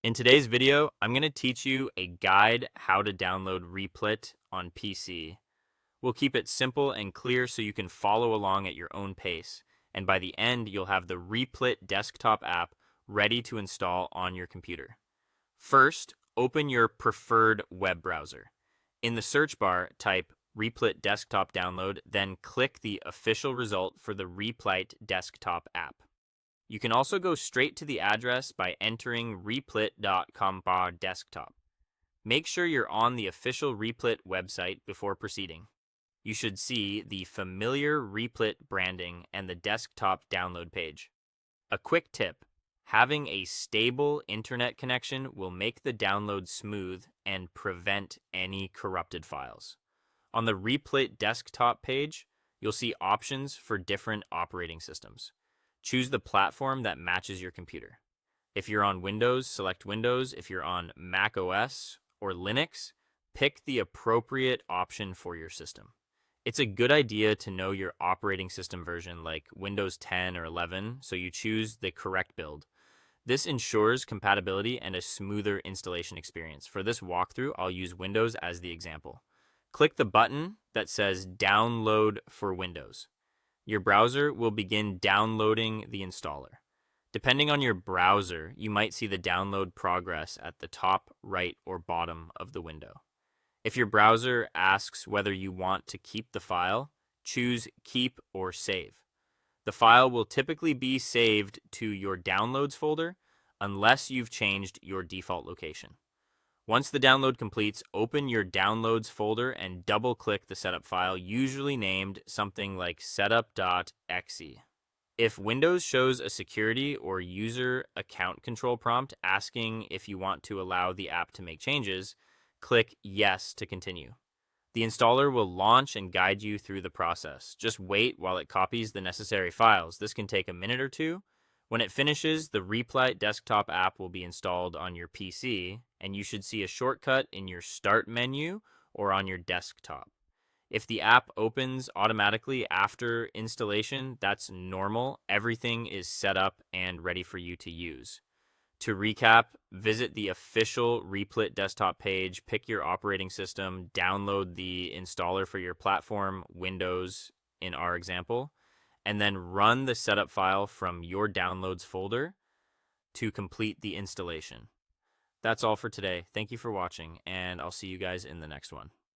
In today's video, I'm going to teach you a guide how to download Replit on PC. We'll keep it simple and clear so you can follow along at your own pace. And by the end, you'll have the Replit desktop app ready to install on your computer. First, open your preferred web browser. In the search bar, type Replit desktop download, then click the official result for the Replit desktop app. You can also go straight to the address by entering replit.com/desktop. Make sure you're on the official Replit website before proceeding. You should see the familiar Replit branding and the desktop download page. A quick tip: having a stable internet connection will make the download smooth and prevent any corrupted files. On the Replit desktop page, you'll see options for different operating systems. Choose the platform that matches your computer. If you're on Windows, select Windows. If you're on Mac OS or Linux, pick the appropriate option for your system. It's a good idea to know your operating system version like Windows 10 or 11, so you choose the correct build. This ensures compatibility and a smoother installation experience. For this walkthrough, I'll use Windows as the example. Click the button that says Download for Windows. Your browser will begin downloading the installer. Depending on your browser, you might see the download progress at the top, right, or bottom of the window. If your browser asks whether you want to keep the file, choose Keep or Save. The file will typically be saved to your Downloads folder unless you've changed your default location. Once the download completes, open your Downloads folder and double-click the setup file, usually named something like setup.exe. If Windows shows a security or user account control prompt asking if you want to allow the app to make changes, click Yes to continue. The installer will launch and guide you through the process. Just wait while it copies the necessary files. This can take a minute or two. When it finishes, the Replit desktop app will be installed on your PC, and you should see a shortcut in your Start menu or on your desktop. If the app opens automatically after installation, that's normal. Everything is set up and ready for you to use. To recap, visit the official Replit desktop page, pick your operating system, download the installer for your platform, Windows in our example, and then run the setup file from your Downloads folder to complete the installation. That's all for today. Thank you for watching, and I'll see you guys in the next one.